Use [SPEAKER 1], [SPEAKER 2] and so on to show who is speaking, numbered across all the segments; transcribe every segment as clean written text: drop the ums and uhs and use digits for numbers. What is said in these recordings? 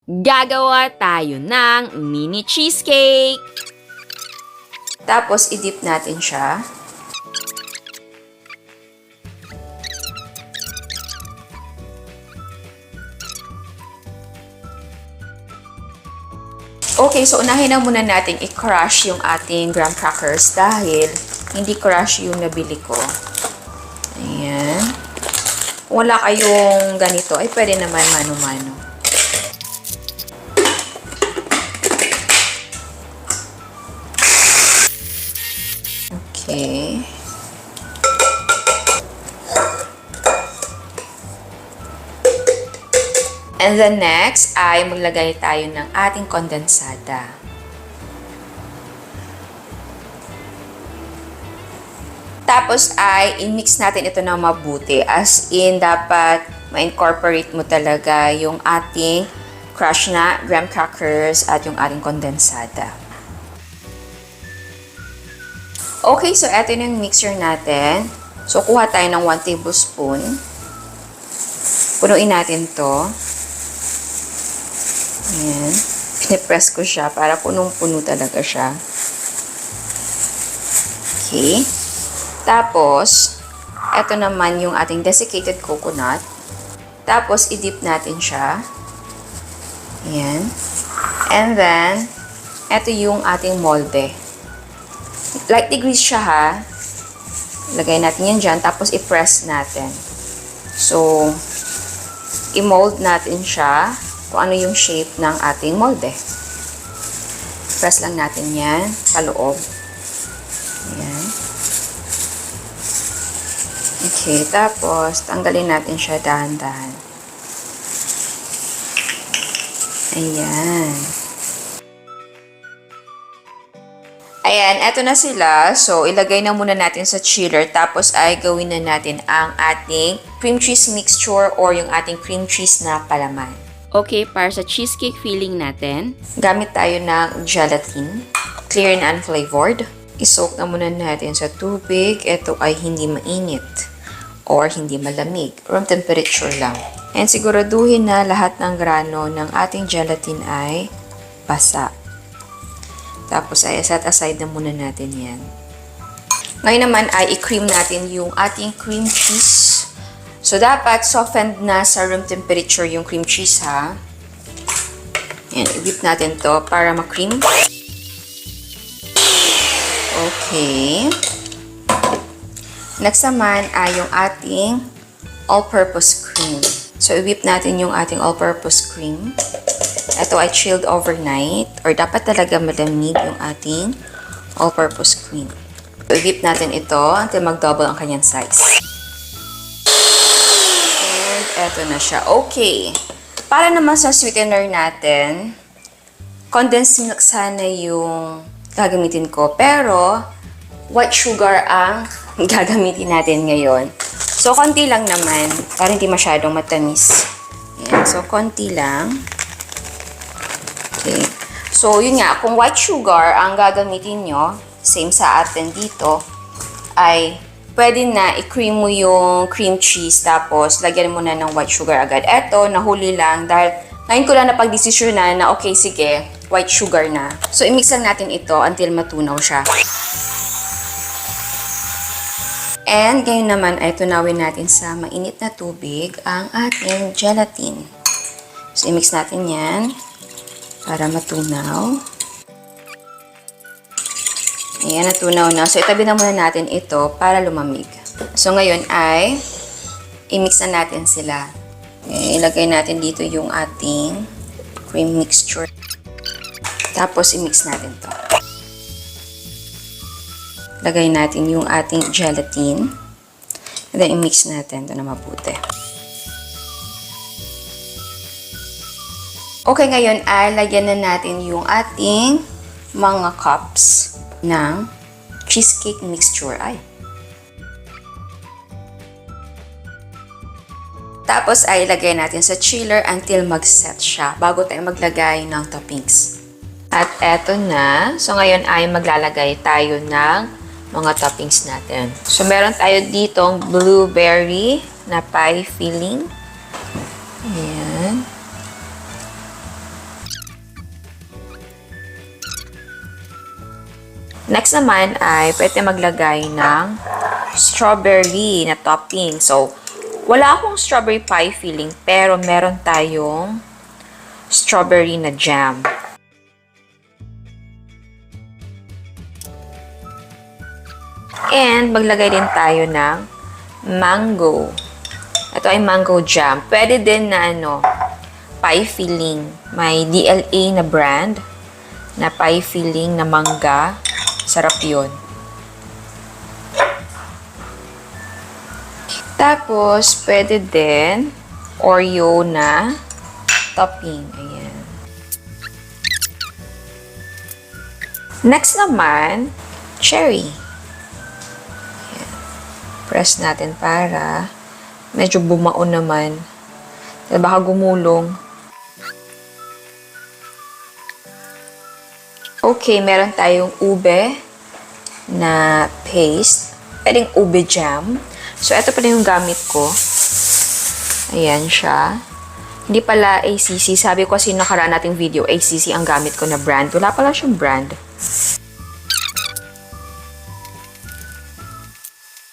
[SPEAKER 1] Gagawa tayo ng mini cheesecake.
[SPEAKER 2] Tapos, i-dip natin siya. Okay, so unahin na muna natin i-crush yung ating graham crackers dahil hindi crush yung nabili ko. Ayan. Kung wala kayong ganito, ay pwede naman mano-mano. Okay. And then next ay maglagay tayo ng ating kondensada. Tapos ay i-mix natin ito ng mabuti. As in, dapat ma-incorporate mo talaga yung ating crush na graham crackers at yung ating kondensada. Okay, so ito na yung mixer natin. So, kuha tayo ng 1 tablespoon. Punuin natin to. Ayan. Pinipress ko siya para punong-puno talaga siya. Okay. Tapos, ito naman yung ating desiccated coconut. Tapos, i-dip natin siya. Ayan. And then, ito yung ating molde. Lightly grease siya ha. Lagay natin yan dyan. Tapos, i-press natin. So, i-mold natin siya kung ano yung shape ng ating molde. Press lang natin yan paloob. Ayan. Okay, tapos tanggalin natin siya dahan-dahan. Ayan. Ayan, eto na sila. So, ilagay na muna natin sa chiller. Tapos ay gawin na natin ang ating cream cheese mixture or yung ating cream cheese na palaman.
[SPEAKER 1] Okay, para sa cheesecake filling natin,
[SPEAKER 2] Gamit tayo ng gelatin, clear and unflavored. I-soak na muna natin sa tubig. Ito ay hindi mainit or hindi malamig. Room temperature lang. And siguraduhin na lahat ng grano ng ating gelatin ay basa. Tapos ay set aside na muna natin yan. Ngayon naman ay i-cream natin yung ating cream cheese. So, dapat softened na sa room temperature yung cream cheese ha. Yan, i-whip natin to para ma-cream. Okay. Next naman ay yung ating all-purpose cream. So, i-whip natin yung ating all-purpose cream. Ito ay chilled overnight or dapat talaga malamig yung ating all-purpose cream. So, i-whip natin ito until mag-double ang kanyang size. And eto na siya. Okay. Para naman sa sweetener natin, condensed milk sana yung gagamitin ko. Pero, white sugar ang gagamitin natin ngayon. So, konti lang naman para hindi masyadong matamis. Ayan. So, konti lang. Okay. So, yun nga, kung white sugar ang gagamitin nyo, same sa atin dito, ay pwede na i-cream mo yung cream cheese tapos lagyan mo na ng white sugar agad. Eto, nahuli lang dahil ngayon ko lang napag-desisyonan na okay, sige, white sugar na. So, i-mix lang natin ito until matunaw siya. And ngayon naman ay tunawin natin sa mainit na tubig ang ating gelatin. So, i-mix natin yan para matunaw. Ayan, natunaw na. So, itabi na muna natin ito para lumamig. So, ngayon ay i-mix na natin sila. Okay, ilagay natin dito yung ating cream mixture. Tapos, i-mix natin to. Lagay natin yung ating gelatin. And then, i-mix natin ito na mabuti. Okay, ngayon ay lagyan na natin yung ating mga cups ng cheesecake mixture. Tapos ay ilagay natin sa chiller until mag-set siya bago tayo maglagay ng toppings. At eto na. So ngayon ay maglalagay tayo ng mga toppings natin. So meron tayo ditong blueberry na pie filling. Ayan. Next naman ay pwede maglagay ng strawberry na topping. So, wala akong strawberry pie filling, pero meron tayong strawberry na jam. And maglagay din tayo ng mango. Ito ay mango jam. Pwede din na pie filling. May DLA na brand na pie filling na mangga. Sarap yun. Tapos, pwede din oreo na topping. Ayan. Next naman, cherry. Ayan. Press natin para medyo bumao naman. Baka gumulong. Okay, meron tayong ube na paste. Pwedeng ube jam. So, ito pala yung gamit ko. Ayan siya. Hindi pala ACC. Sabi ko kasi nakaraan nating video, ACC ang gamit ko na brand. Wala pala siyang brand.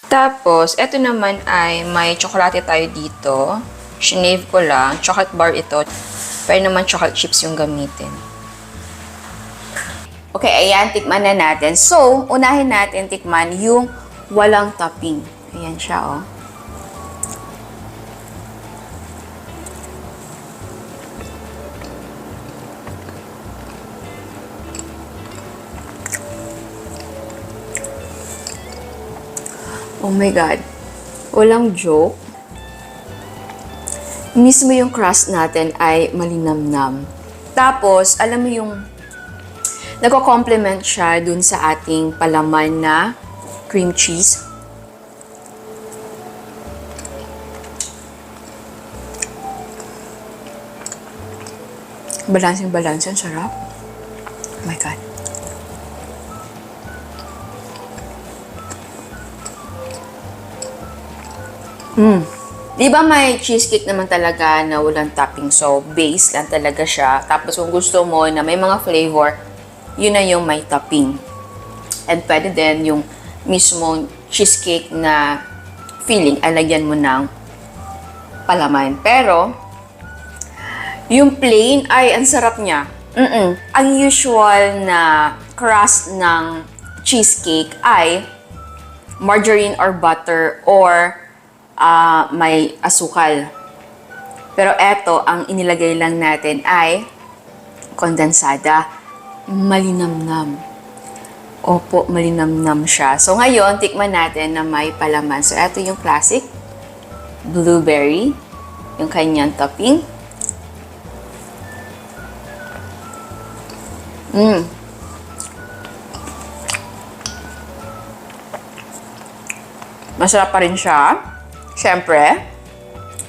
[SPEAKER 2] Tapos, ito naman ay may tsokolate tayo dito. Shinave ko lang. Chocolate bar ito. Pero naman chocolate chips yung gamitin. Okay, ayan. Tikman na natin. So, unahin natin tikman yung walang topping. Ayan siya, oh. Oh my God. Walang joke. Mismo yung crust natin ay malinamnam. Tapos, alam mo yung nagko-complement siya dun sa ating palaman na cream cheese. Balancing, sarap. Oh my God. Di ba may cheesecake naman talaga na walang topping? So, base lang talaga siya. Tapos kung gusto mo na may mga flavor, yun na yung may topping. And pwede din yung mismong cheesecake na filling, alagyan mo ng palaman. Pero, yung plain ay ang sarap niya. Ang usual na crust ng cheesecake ay margarine or butter or may asukal. Pero eto, ang inilagay lang natin ay kondensada. Malinamnam. Opo, malinamnam siya. So ngayon, tikman natin na may palaman. So eto yung classic blueberry, yung kanyang topping. Masarap pa rin siya. Siyempre,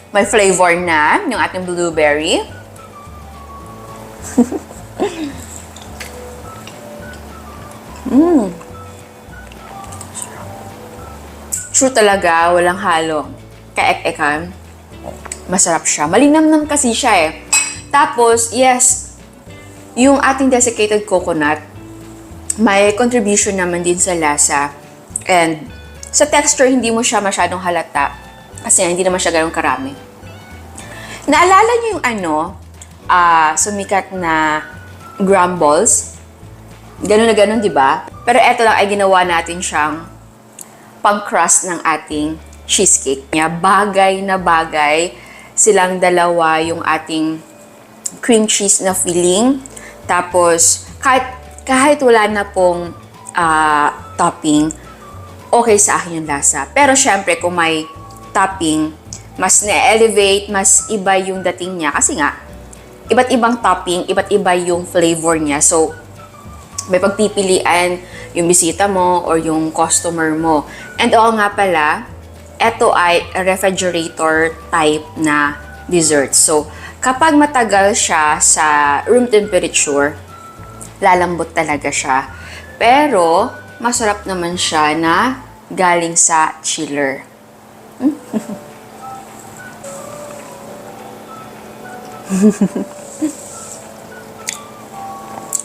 [SPEAKER 2] may flavor na yung ating blueberry. True talaga, walang halo. Kaek-ekan. Masarap siya. Malinamnam kasi siya eh. Tapos, yes, yung ating desiccated coconut, may contribution naman din sa lasa. And sa texture, hindi mo siya masyadong halata. Kasi hindi naman siya ganun karami. Naalala niyo yung sumikat na grumbles? Ganun na ganun, di ba? Pero eto lang ay ginawa natin siyang pang-crust ng ating cheesecake niya. Bagay na bagay silang dalawa yung ating cream cheese na filling. Tapos, kahit wala na pong topping, okay sa akin yung lasa. Pero syempre, kung may topping, mas na-elevate, mas iba yung dating niya. Kasi nga, iba't ibang topping, iba't iba yung flavor niya. So, may pagpipilian yung bisita mo or yung customer mo. And oo nga pala, ito ay refrigerator type na dessert. So, kapag matagal siya sa room temperature, lalambot talaga siya. Pero, masarap naman siya na galing sa chiller.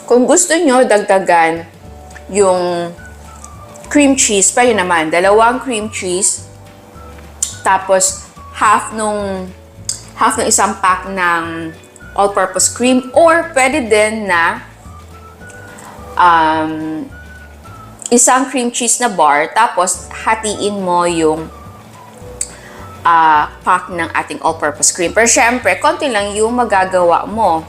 [SPEAKER 2] Kung gusto nyo dagdagan yung cream cheese, pwede naman, 2 cream cheese, tapos half nung isang pack ng all-purpose cream, or pwede din na isang cream cheese na bar, tapos hatiin mo yung pack ng ating all-purpose cream. Pero syempre, konti lang yung magagawa mo.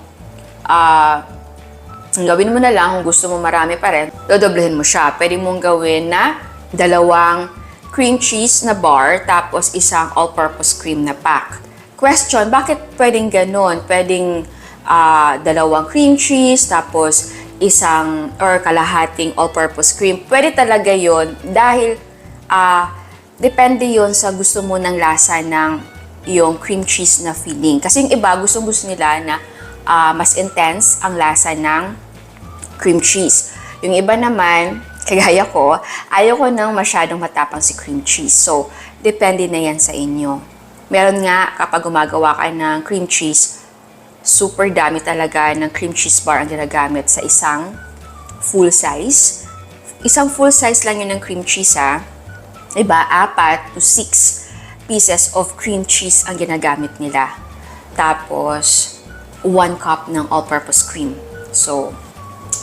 [SPEAKER 2] Gawin mo na lang, kung gusto mo marami pa rin, dodoblehin mo siya. Pwede mong gawin na 2 cream cheese na bar, tapos isang all-purpose cream na pack. Question, bakit pwedeng ganun? Pwedeng 2 cream cheese, tapos isang or kalahating all-purpose cream. Pwede talaga yon dahil depende yon sa gusto mo ng lasa ng yung cream cheese na feeling. Kasi yung iba, gusto nila na mas intense ang lasa ng cream cheese. Yung iba naman, kagaya ko, ayaw ko nang masyadong matapang si cream cheese. So, depende na yan sa inyo. Meron nga, kapag gumagawa ka ng cream cheese, super dami talaga ng cream cheese bar ang ginagamit sa isang full size. Isang full size lang yun ng cream cheese, ha. Iba, 4 to 6 pieces of cream cheese ang ginagamit nila. Tapos, 1 cup ng all-purpose cream. So,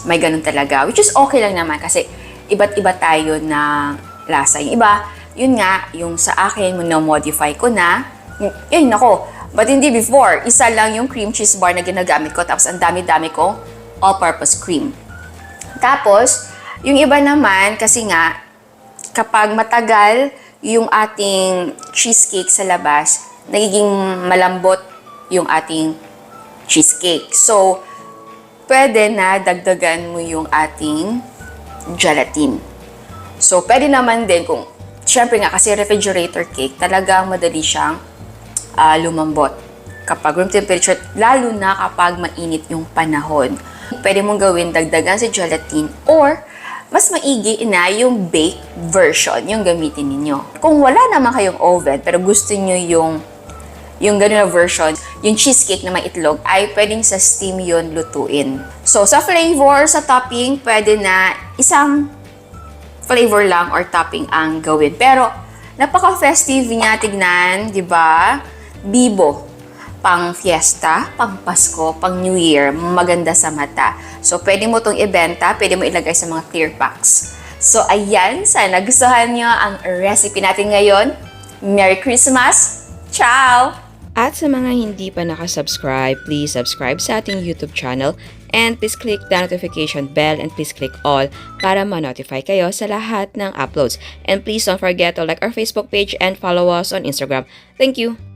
[SPEAKER 2] may ganun talaga. Which is okay lang naman kasi iba't iba tayo na lasa. Yung iba, yun nga, yung sa akin, modify ko na. Yun, nako. But hindi before. Isa lang yung cream cheese bar na ginagamit ko. Tapos, ang dami-dami kong all-purpose cream. Tapos, yung iba naman, kasi nga, kapag matagal yung ating cheesecake sa labas, nagiging malambot yung ating cheesecake. So, pwede na dagdagan mo yung ating gelatin. So, pwede naman din kung, syempre nga, kasi refrigerator cake, talagang madali siyang lumambot kapag room temperature, lalo na kapag mainit yung panahon. Pwede mong gawin dagdagan sa gelatin or mas maigi na yung baked version yung gamitin ninyo. Kung wala naman kayong oven pero gusto nyo yung gano'n na version, yung cheesecake na may itlog, ay pwedeng sa steam yun lutuin. So, sa flavor, sa topping, pwede na isang flavor lang or topping ang gawin. Pero, napaka-festive niya tignan, di ba? Bibo. Pang fiesta, pang Pasko, pang New Year, maganda sa mata. So, pwede mo itong ibenta, pwede mo ilagay sa mga clear packs. So, ayan, sana gustuhan nyo ang recipe natin ngayon. Merry Christmas! Ciao!
[SPEAKER 1] At sa mga hindi pa nakasubscribe, please subscribe sa ating YouTube channel and please click the notification bell and please click all para ma-notify kayo sa lahat ng uploads. And please don't forget to like our Facebook page and follow us on Instagram. Thank you!